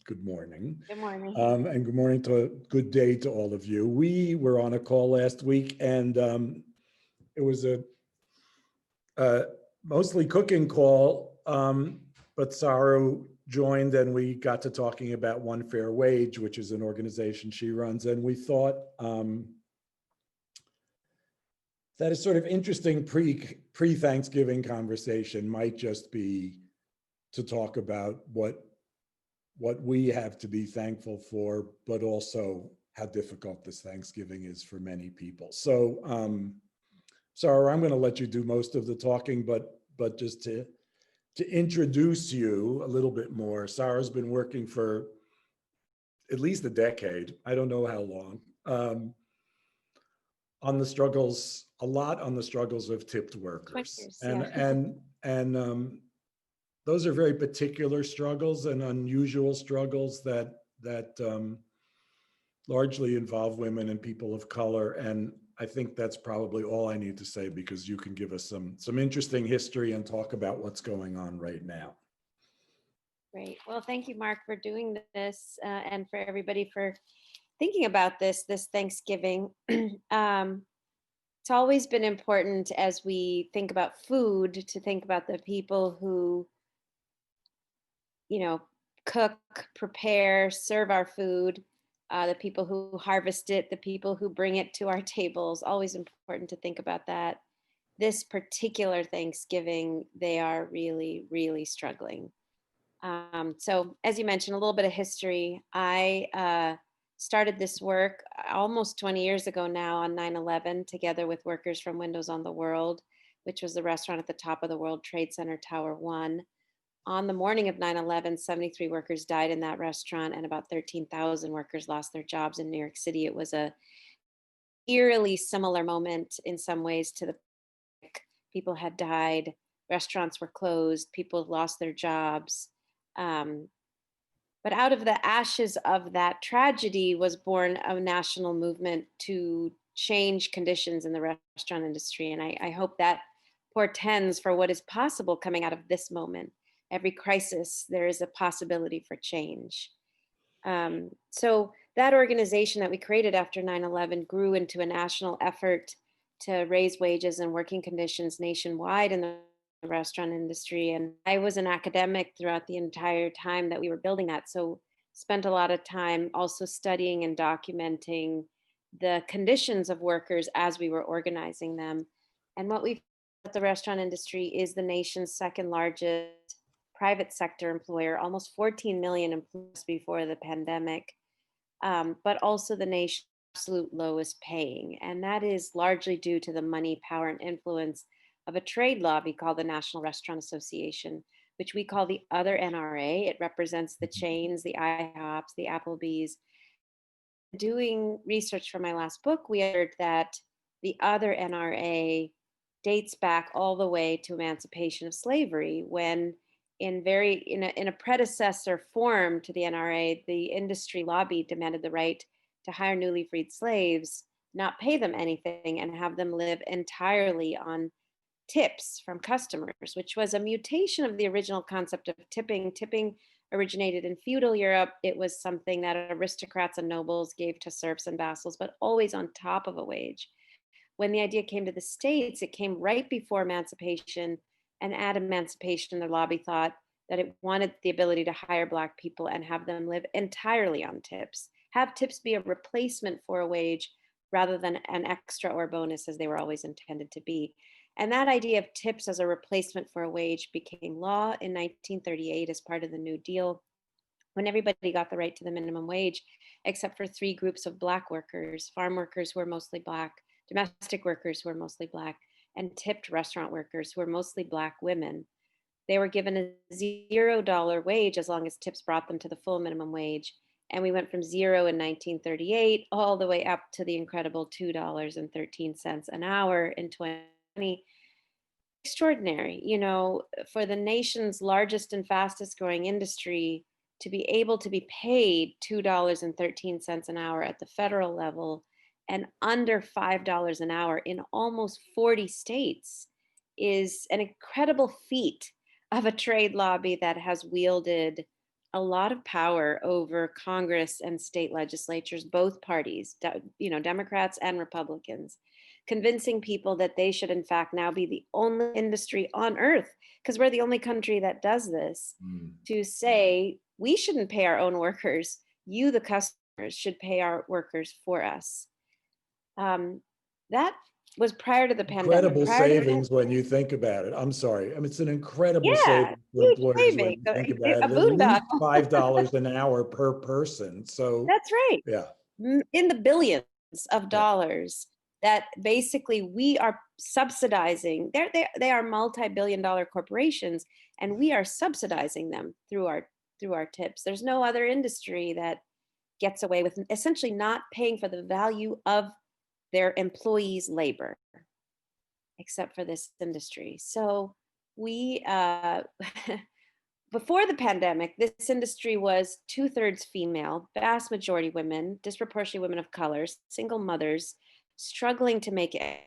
good morning. Good morning. And good morning good day to all of you. We were on a call last week, and it was a mostly cooking call, but Saru joined and we got to talking about One Fair Wage, which is an organization she runs. And we thought that a sort of interesting pre-Thanksgiving conversation might just be to talk about what we have to be thankful for, but also how difficult this Thanksgiving is for many people. So, Sarah, I'm going to let you do most of the talking, but just to introduce you a little bit more, Sarah's been working for at least a decade, I don't know how long, on the struggles, a lot on the struggles of tipped workers. And those are very particular struggles and unusual struggles that largely involve women and people of color. And I think that's probably all I need to say, because you can give us some interesting history and talk about what's going on right now. Great. Well, thank you, Mark, for doing this and for everybody for thinking about this Thanksgiving. It's always been important as we think about food to think about the people who, cook, prepare, serve our food, the people who harvest it, the people who bring it to our tables. Always important to think about that. This particular Thanksgiving, they are really, really struggling. So as you mentioned, a little bit of history. I started this work almost 20 years ago now on 9/11, together with workers from Windows on the World, which was the restaurant at the top of the World Trade Center, Tower 1. On the morning of 9/11, 73 workers died in that restaurant, and about 13,000 workers lost their jobs in New York City. It was a eerily similar moment in some ways to the people had died, restaurants were closed, people lost their jobs. But out of the ashes of that tragedy was born a national movement to change conditions in the restaurant industry. And I hope that portends for what is possible coming out of this moment. Every crisis, there is a possibility for change. So that organization that we created after 9/11 grew into a national effort to raise wages and working conditions nationwide in the restaurant industry. And I was an academic throughout the entire time that we were building that. So spent a lot of time also studying and documenting the conditions of workers as we were organizing them. And what we found at the restaurant industry is the nation's second largest private sector employer, almost 14 million employees before the pandemic, but also the nation's absolute lowest paying. And that is largely due to the money, power, and influence of a trade lobby called the National Restaurant Association, which we call the other NRA. It represents the chains, the IHOPs, the Applebee's. Doing research for my last book, we heard that the other NRA dates back all the way to emancipation of slavery, when in a predecessor form to the NRA, the industry lobby demanded the right to hire newly freed slaves, not pay them anything, and have them live entirely on tips from customers, which was a mutation of the original concept of tipping. Tipping originated in feudal Europe. It was something that aristocrats and nobles gave to serfs and vassals, but always on top of a wage. When the idea came to the States, it came right before emancipation. And at emancipation, the lobby thought that it wanted the ability to hire Black people and have them live entirely on tips, have tips be a replacement for a wage rather than an extra or bonus as they were always intended to be. And that idea of tips as a replacement for a wage became law in 1938 as part of the New Deal, when everybody got the right to the minimum wage, except for three groups of Black workers: farm workers who were mostly Black, domestic workers who were mostly Black, and tipped restaurant workers who were mostly Black women. They were given a $0 wage as long as tips brought them to the full minimum wage. And we went from zero in 1938 all the way up to the incredible $2.13 an hour in 2020. Extraordinary, for the nation's largest and fastest growing industry to be able to be paid $2.13 an hour at the federal level and under $5 an hour in almost 40 states is an incredible feat of a trade lobby that has wielded a lot of power over Congress and state legislatures, both parties, Democrats and Republicans, convincing people that they should, in fact, now be the only industry on earth, because we're the only country that does this, Mm. to say we shouldn't pay our own workers. You, the customers, should pay our workers for us. That was prior to the pandemic. Incredible Prior to the savings when you think about it. I'm sorry. I mean, it's an incredible yeah, savings for huge employers when savings, you think about a it. At least boondoggle. $5 an hour per person. So, That's right. yeah, In the billions of yeah. dollars that basically we are subsidizing. They are multi-billion-dollar corporations, and we are subsidizing them through our tips. There's no other industry that gets away with essentially not paying for the value of their employees' labor, except for this industry. So we before the pandemic, this industry was two-thirds female, vast majority women, disproportionately women of color, single mothers, struggling to make it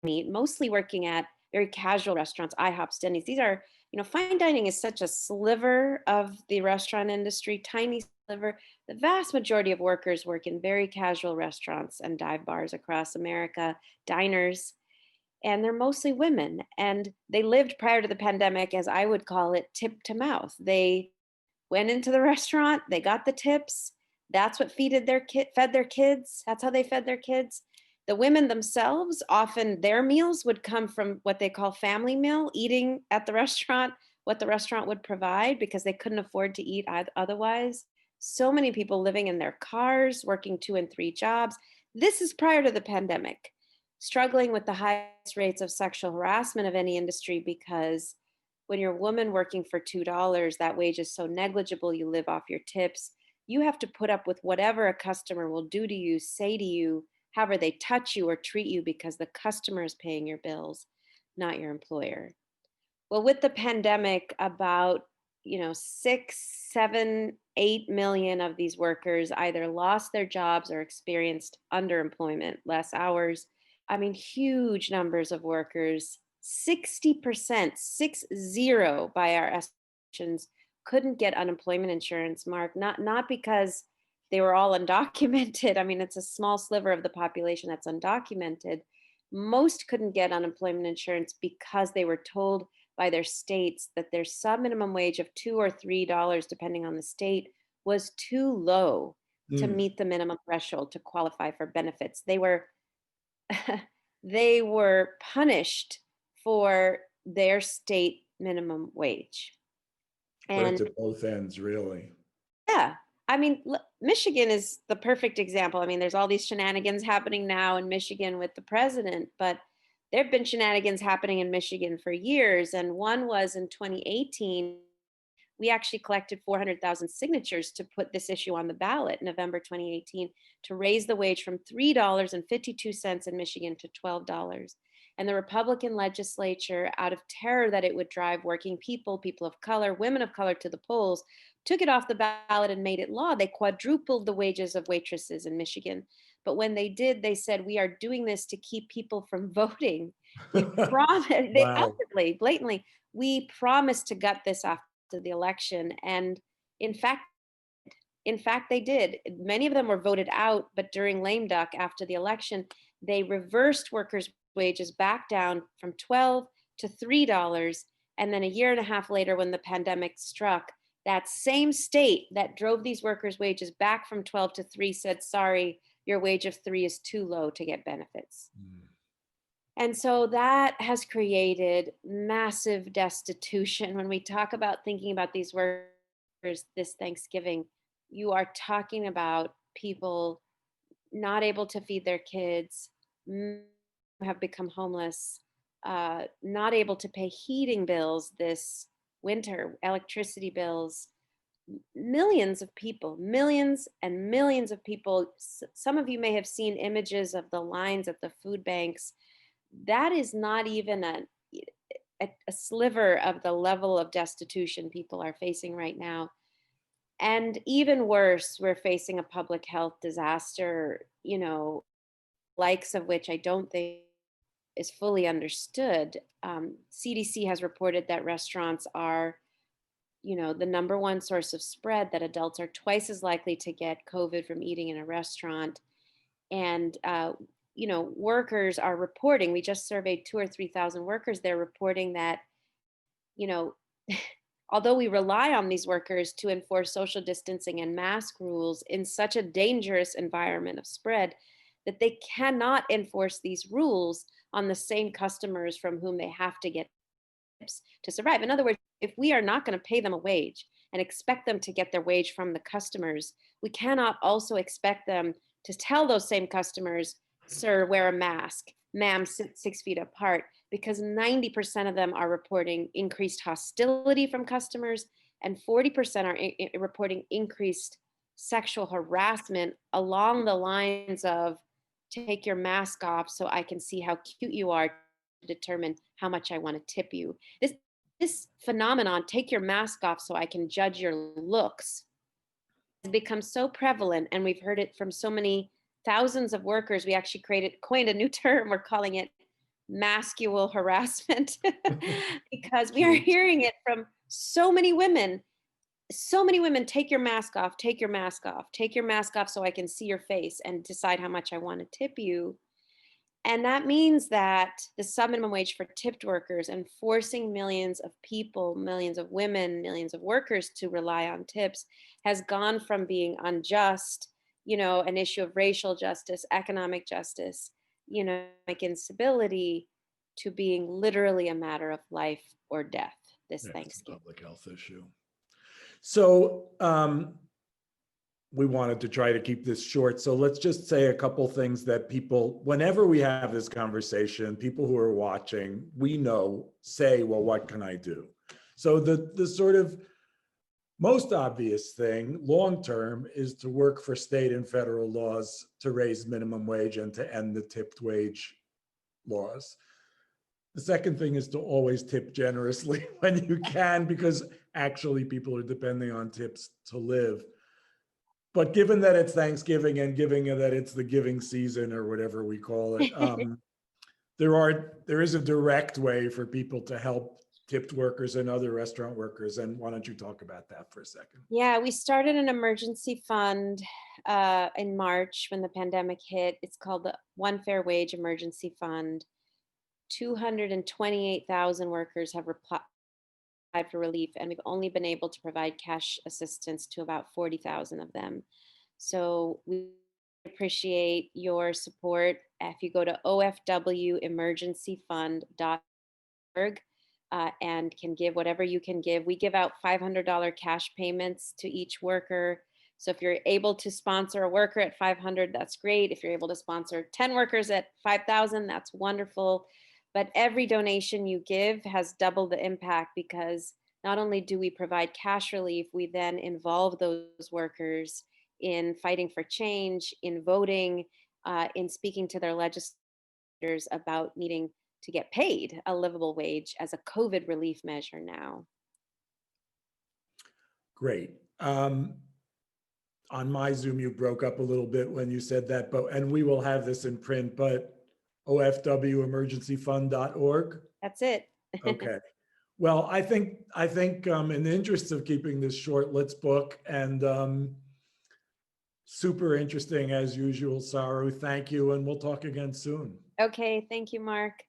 meet, mostly working at very casual restaurants, IHOPs, Denny's. These are, fine dining is such a sliver of the restaurant industry, tiny sliver. The vast majority of workers work in very casual restaurants and dive bars across America, diners, and they're mostly women, and they lived prior to the pandemic, as I would call it, tip to mouth. They went into the restaurant, they got the tips. That's what fed their kids. That's how they fed their kids. The women themselves, often their meals would come from what they call family meal, eating at the restaurant what the restaurant would provide because they couldn't afford to eat otherwise. So many people living in their cars, working 2 and 3 jobs. This is prior to the pandemic, struggling with the highest rates of sexual harassment of any industry, because when you're a woman working for $2, that wage is so negligible, you live off your tips. You have to put up with whatever a customer will do to you, say to you, however they touch you or treat you, because the customer is paying your bills, not your employer. Well, with the pandemic, about 6, 7, 8 million of these workers either lost their jobs or experienced underemployment, less hours. I mean, huge numbers of workers, 60%, 60 by our estimations, couldn't get unemployment insurance, Mark, not because they were all undocumented. I mean, it's a small sliver of the population that's undocumented. Most couldn't get unemployment insurance because they were told by their states that their sub minimum wage of $2 or $3, depending on the state, was too low to Mm. meet the minimum threshold to qualify for benefits. They were they were punished for their state minimum wage. Worked And at both ends, really. yeah, I mean, Michigan is the perfect example. I mean, there's all these shenanigans happening now in Michigan with the president, but there have been shenanigans happening in Michigan for years. And one was in 2018, we actually collected 400,000 signatures to put this issue on the ballot, November 2018, to raise the wage from $3.52 in Michigan to $12. And the Republican legislature, out of terror that it would drive working people, people of color, women of color to the polls, took it off the ballot and made it law. They quadrupled the wages of waitresses in Michigan. But when they did, they said, we are doing this to keep people from voting. We promised, they Wow. outwardly, blatantly, we promised to gut this after the election. And in fact, they did. Many of them were voted out, but during lame duck after the election, they reversed workers' wages back down from 12 to $3. And then a year and a half later, when the pandemic struck, that same state that drove these workers' wages back from 12 to 3 said, sorry, your wage of 3 is too low to get benefits. Mm. And so that has created massive destitution. When we talk about thinking about these workers this Thanksgiving, you are talking about people not able to feed their kids, have become homeless, not able to pay heating bills this winter, electricity bills. Millions of people, millions and millions of people. Some of you may have seen images of the lines at the food banks. That is not even a sliver of the level of destitution people are facing right now. And even worse, we're facing a public health disaster, likes of which I don't think is fully understood. CDC has reported that restaurants are, the number one source of spread, that adults are twice as likely to get COVID from eating in a restaurant. And, workers are reporting, we just surveyed 2 or 3,000 workers. They're reporting that, you know, although we rely on these workers to enforce social distancing and mask rules in such a dangerous environment of spread, that they cannot enforce these rules on the same customers from whom they have to get tips to survive. In other words, if we are not going to pay them a wage and expect them to get their wage from the customers, we cannot also expect them to tell those same customers, sir, wear a mask, ma'am, sit 6 feet apart, because 90% of them are reporting increased hostility from customers, and 40% are reporting increased sexual harassment along the lines of, take your mask off so I can see how cute you are to determine how much I want to tip you. This phenomenon, take your mask off so I can judge your looks, has become so prevalent, and we've heard it from so many thousands of workers. We actually coined a new term. We're calling it masculine harassment because we are hearing it from so many women. So many women, take your mask off, take your mask off, take your mask off so I can see your face and decide how much I want to tip you. And that means that the sub-minimum wage for tipped workers and forcing millions of people, millions of women, millions of workers to rely on tips has gone from being unjust, an issue of racial justice, economic justice, like instability, to being literally a matter of life or death this Yeah, it's a Thanksgiving. public health issue. So we wanted to try to keep this short. So let's just say a couple things that people, whenever we have this conversation, people who are watching, we know, say, well, what can I do? So the sort of most obvious thing long-term is to work for state and federal laws to raise minimum wage and to end the tipped wage laws. The second thing is to always tip generously when you can, because actually people are depending on tips to live. But given that it's Thanksgiving and given that it's the giving season or whatever we call it, there is a direct way for people to help tipped workers and other restaurant workers. And why don't you talk about that for a second? Yeah, we started an emergency fund in March when the pandemic hit. It's called the One Fair Wage Emergency Fund. 228,000 workers have applied for relief, and we've only been able to provide cash assistance to about 40,000 of them. So we appreciate your support. If you go to ofwemergencyfund.org and can give whatever you can give, we give out $500 cash payments to each worker. So if you're able to sponsor a worker at 500, that's great. If you're able to sponsor 10 workers at 5,000, that's wonderful. But every donation you give has double the impact, because not only do we provide cash relief, we then involve those workers in fighting for change, in voting, in speaking to their legislators about needing to get paid a livable wage as a COVID relief measure now. Great. On my Zoom, you broke up a little bit when you said that, and we will have this in print, but ofwemergencyfund.org. That's it. Okay. Well, I think in the interest of keeping this short, let's book. And super interesting as usual, Saru. Thank you, and we'll talk again soon. Okay, thank you, Mark.